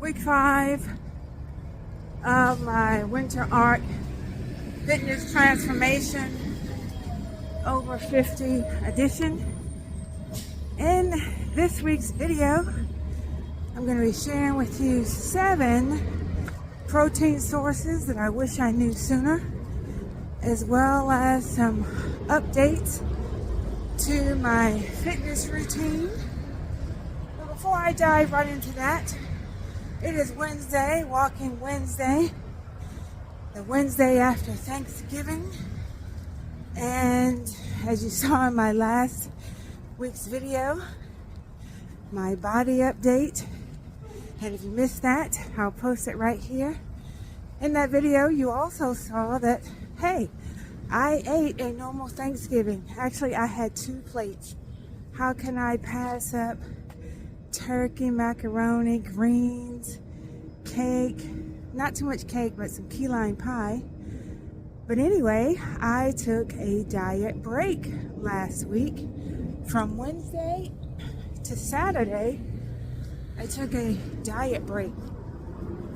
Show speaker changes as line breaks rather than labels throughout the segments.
week 5 of my Winter Art Fitness Transformation over 50 edition. In this week's video, I'm going to be sharing with you 7 protein sources that I wish I knew sooner, as well as some updates to my fitness routine. But before I dive right into that, it is Wednesday, Walking Wednesday, the Wednesday after Thanksgiving. And as you saw in my last week's video, my body update. And if you missed that, I'll post it right here. In that video, you also saw that, hey, I ate a normal Thanksgiving. Actually, I had 2 plates. How can I pass up turkey, macaroni, greens, cake? Not too much cake, but some key lime pie. But anyway, I took a diet break last week. From Wednesday to Saturday, I took a diet break.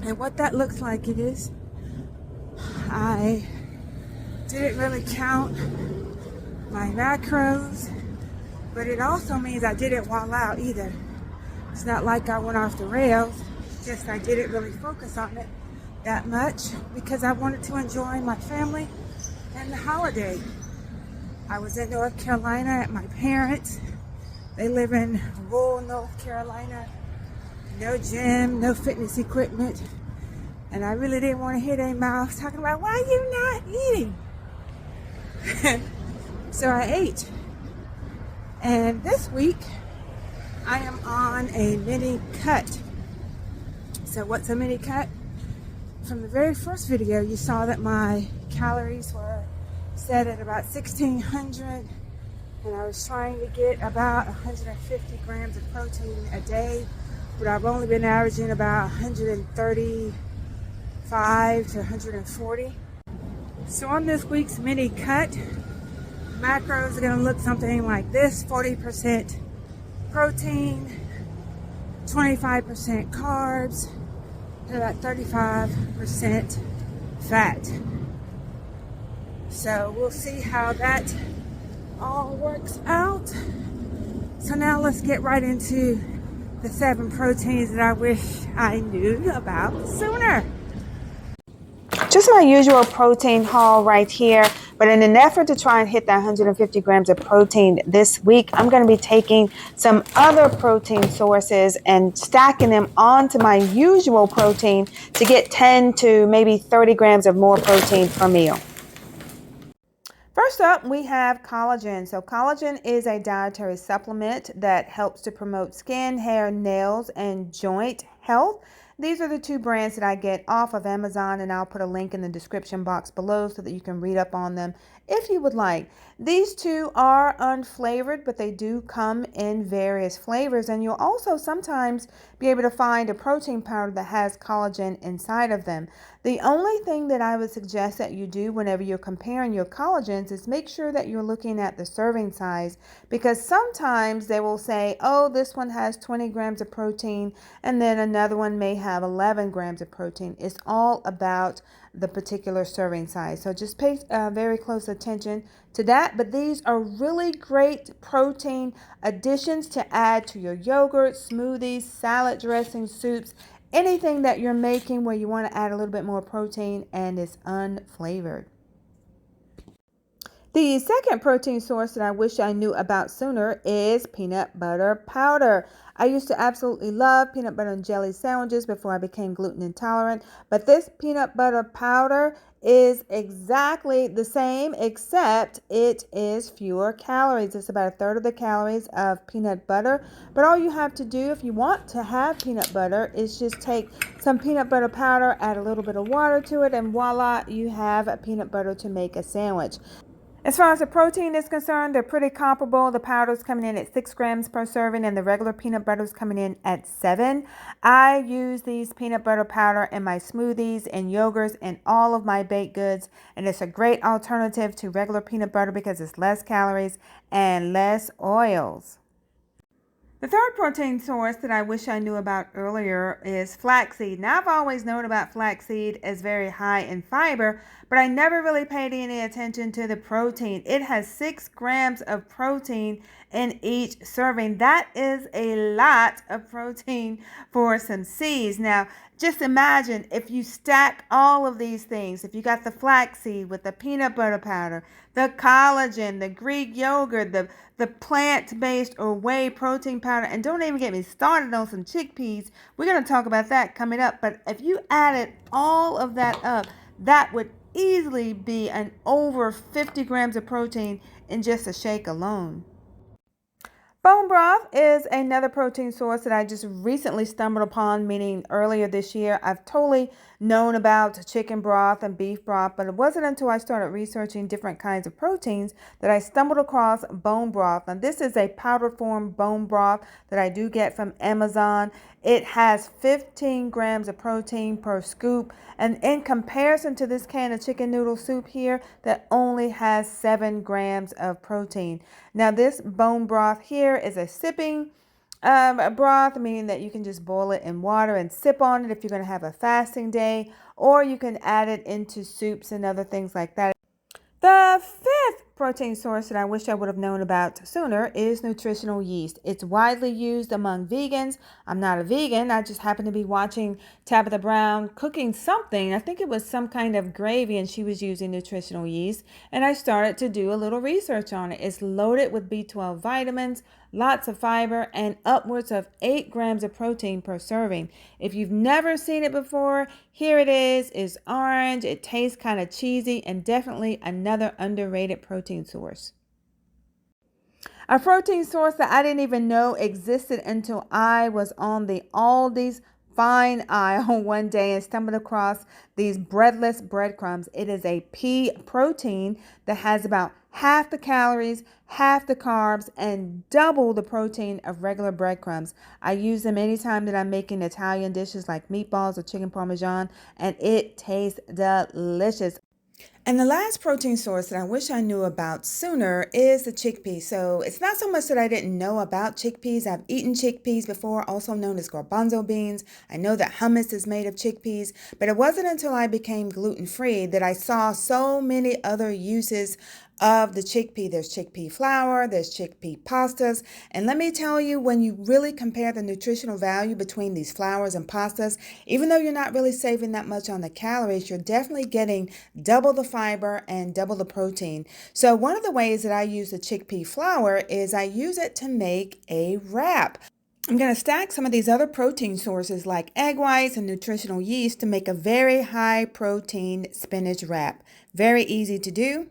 And what that looks like is, I didn't really count my macros, but it also means I didn't wall out either. It's not like I went off the rails, it's just I didn't really focus on it that much because I wanted to enjoy my family and the holiday. I was in North Carolina at my parents'. They live in rural North Carolina. No gym, no fitness equipment. And I really didn't want to hear their mouths talking about, why are you not eating? So I ate. And this week, I am on a mini cut. So what's a mini cut? From the very first video, you saw that my calories were set at about 1,600. And I was trying to get about 150 grams of protein a day. But I've only been averaging about 135 to 140. So on this week's mini cut, macros are going to look something like this: 40% protein, 25% carbs, and about 35% fat. So we'll see how that all works out. So now let's get right into the 7 proteins that I wish I knew about sooner. Just my usual protein haul right here, but in an effort to try and hit that 150 grams of protein this week, I'm going to be taking some other protein sources and stacking them onto my usual protein to get 10 to maybe 30 grams of more protein per meal. First up, we have collagen. So collagen is a dietary supplement that helps to promote skin, hair, nails, and joint health. These are the 2 brands that I get off of Amazon, and I'll put a link in the description box below so that you can read up on them if you would like. These 2 are unflavored, but they do come in various flavors, and you'll also sometimes be able to find a protein powder that has collagen inside of them. The only thing that I would suggest that you do whenever you're comparing your collagens is make sure that you're looking at the serving size, because sometimes they will say, oh, this one has 20 grams of protein, and then another one may have 11 grams of protein. It's all about the particular serving size. So just pay very close attention to that. But these are really great protein additions to add to your yogurt, smoothies, salad dressings, soups, anything that you're making where you want to add a little bit more protein and it's unflavored. The second protein source that I wish I knew about sooner is peanut butter powder. I used to absolutely love peanut butter and jelly sandwiches before I became gluten intolerant, but this peanut butter powder is exactly the same, except it is fewer calories. It's about 1/3 of the calories of peanut butter, but all you have to do if you want to have peanut butter is just take some peanut butter powder, add a little bit of water to it, and voila, you have a peanut butter to make a sandwich. As far as the protein is concerned, they're pretty comparable. The powder's coming in at 6 grams per serving and the regular peanut butter's coming in at 7. I use these peanut butter powder in my smoothies and yogurts and all of my baked goods. And it's a great alternative to regular peanut butter because it's less calories and less oils. The The third protein source that I wish I knew about earlier is flaxseed. Now, I've always known about flaxseed as very high in fiber, but I never really paid any attention to the protein. It has 6 grams of protein in each serving. That is a lot of protein for some seeds. Now, just imagine if you stack all of these things. If you got the flaxseed with the peanut butter powder, the collagen, the Greek yogurt, the plant-based or whey protein powder, and don't even get me started on some chickpeas. We're going to talk about that coming up. But if you added all of that up, that would easily be an over 50 grams of protein in just a shake alone. Bone broth is another protein source that I just recently stumbled upon, meaning earlier this year. I've totally known about chicken broth and beef broth, but it wasn't until I started researching different kinds of proteins that I stumbled across bone broth. And this is a powdered form bone broth that I do get from Amazon. It has 15 grams of protein per scoop. And in comparison to this can of chicken noodle soup here, that only has 7 grams of protein. Now, this bone broth here is a sipping broth, meaning that you can just boil it in water and sip on it if you're going to have a fasting day, or you can add it into soups and other things like that. The fifth protein source that I wish I would have known about sooner is nutritional yeast. It's widely used among vegans. I'm not a vegan. I just happened to be watching Tabitha Brown cooking something. I think it was some kind of gravy, and she was using nutritional yeast. And I started to do a little research on it. It's loaded with B12 vitamins, lots of fiber, and upwards of 8 grams of protein per serving. If you've never seen it before, here it is. It's orange. It tastes kind of cheesy, and definitely another underrated protein source. A protein source that I didn't even know existed until I was on the Aldi's fine aisle one day and stumbled across these breadless breadcrumbs. It is a pea protein that has about half the calories, half the carbs, and double the protein of regular breadcrumbs. I use them anytime that I'm making Italian dishes like meatballs or chicken parmesan, and it tastes delicious. And the last protein source that I wish I knew about sooner is the chickpea. So it's not so much that I didn't know about chickpeas. I've eaten chickpeas before, also known as garbanzo beans. I know that hummus is made of chickpeas, but it wasn't until I became gluten-free that I saw so many other uses of the chickpea. There's chickpea flour, there's chickpea pastas. And let me tell you, when you really compare the nutritional value between these flours and pastas, even though you're not really saving that much on the calories, you're definitely getting double the fiber and double the protein. So one of the ways that I use the chickpea flour is I use it to make a wrap. I'm going to stack some of these other protein sources like egg whites and nutritional yeast to make a very high protein spinach wrap. Very easy to do.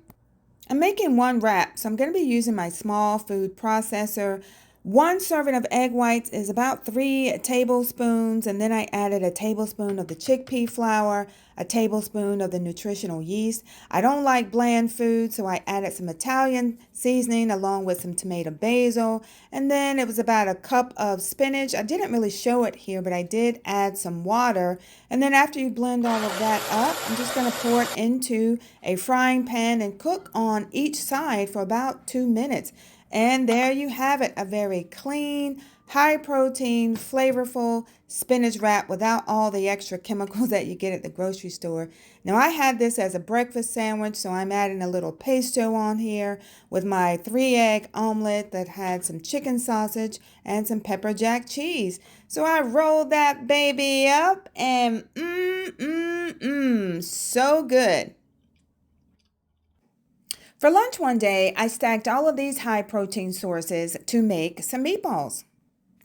I'm making one wrap, so I'm going to be using my small food processor. One serving of egg whites is about 3 tablespoons, and then I added a tablespoon of the chickpea flour, a tablespoon of the nutritional yeast. I don't like bland food, so I added some Italian seasoning along with some tomato basil, and then it was about a cup of spinach. I didn't really show it here, but I did add some water, and then after you blend all of that up, I'm just going to pour it into a frying pan and cook on each side for about 2 minutes. And there you have it, a very clean, high protein, flavorful spinach wrap without all the extra chemicals that you get at the grocery store. Now, I had this as a breakfast sandwich, so I'm adding a little pesto on here with my 3-egg omelet that had some chicken sausage and some pepper jack cheese. So I rolled that baby up and so good. For lunch one day, I stacked all of these high protein sources to make some meatballs.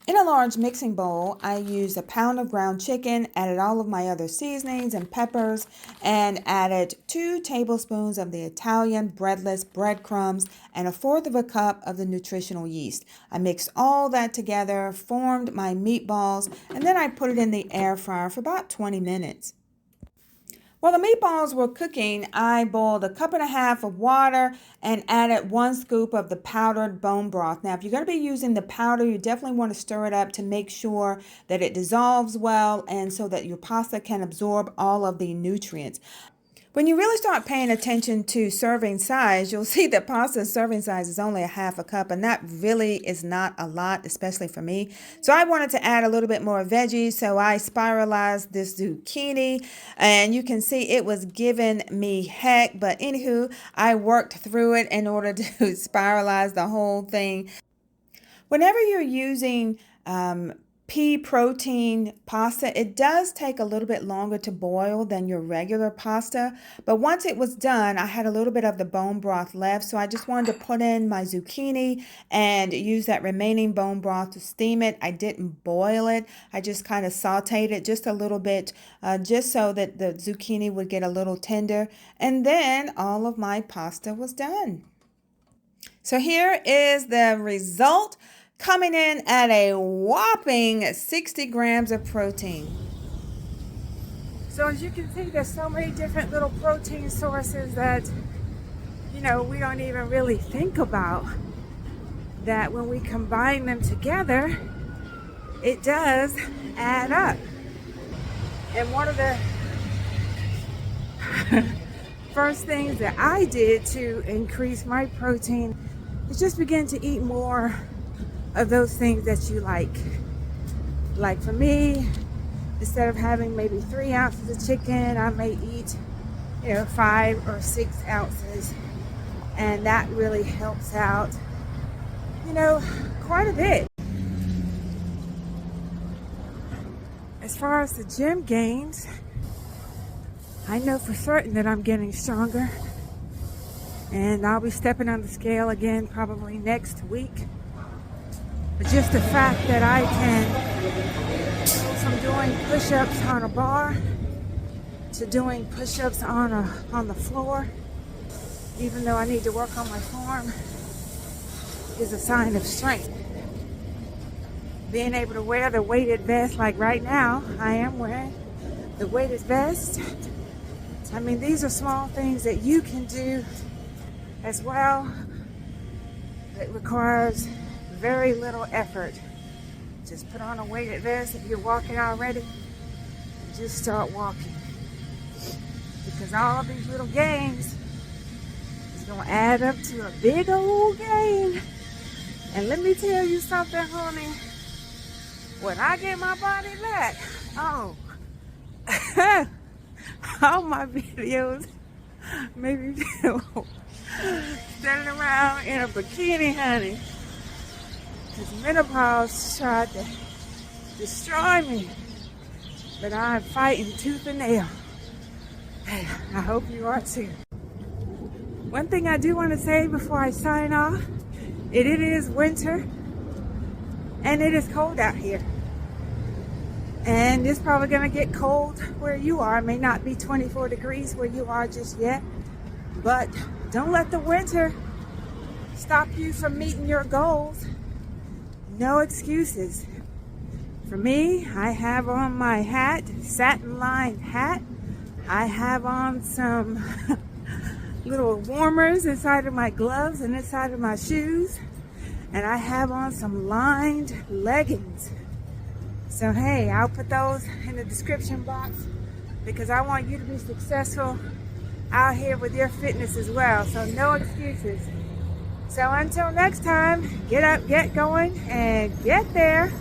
In a large mixing bowl, I used a pound of ground chicken, added all of my other seasonings and peppers, and added 2 tablespoons of the Italian breadless breadcrumbs and 1/4 of a cup of the nutritional yeast. I mixed all that together, formed my meatballs, and then I put it in the air fryer for about 20 minutes. While the meatballs were cooking, I boiled 1.5 cups of water and added 1 scoop of the powdered bone broth. Now, if you're going to be using the powder, you definitely want to stir it up to make sure that it dissolves well and so that your pasta can absorb all of the nutrients. When you really start paying attention to serving size, you'll see that pasta serving size is only a half a cup, and that really is not a lot, especially for me. So I wanted to add a little bit more veggies, so I spiralized this zucchini, and you can see it was giving me heck, but anywho, I worked through it in order to spiralize the whole thing. Whenever you're using pea protein pasta, it does take a little bit longer to boil than your regular pasta. But once it was done, I had a little bit of the bone broth left. So I just wanted to put in my zucchini and use that remaining bone broth to steam it. I didn't boil it. I just kind of sauteed it just a little bit, just so that the zucchini would get a little tender. And then all of my pasta was done. So here is the result, coming in at a whopping 60 grams of protein. So as you can see, there's so many different little protein sources that, we don't even really think about, that when we combine them together, it does add up. And one of the first things that I did to increase my protein is just begin to eat more of those things that you like. Like for me, instead of having maybe 3 ounces of chicken, I may eat 5 or 6 ounces, and that really helps out quite a bit. As far as the gym gains, I know for certain that I'm getting stronger, and I'll be stepping on the scale again probably next week. But just the fact that I can go from doing push-ups on a bar to doing push-ups on the floor, even though I need to work on my form, is a sign of strength. Being able to wear the weighted vest, like right now, I am wearing the weighted vest. I mean, these are small things that you can do as well. It requires very little effort. Just put on a weighted vest. If you're walking already, just start walking. Because all these little gains is going to add up to a big old gain. And let me tell you something, honey. When I get my body back, all my videos maybe standing around in a bikini, honey. Because menopause tried to destroy me. But I'm fighting tooth and nail. Hey, I hope you are too. One thing I do want to say before I sign off, it is winter and it is cold out here. And it's probably going to get cold where you are. It may not be 24 degrees where you are just yet. But don't let the winter stop you from meeting your goals. No excuses. For me, I have on my hat, satin-lined hat. I have on some little warmers inside of my gloves and inside of my shoes. And I have on some lined leggings. So hey, I'll put those in the description box because I want you to be successful out here with your fitness as well. So no excuses. So until next time, get up, get going, and get there.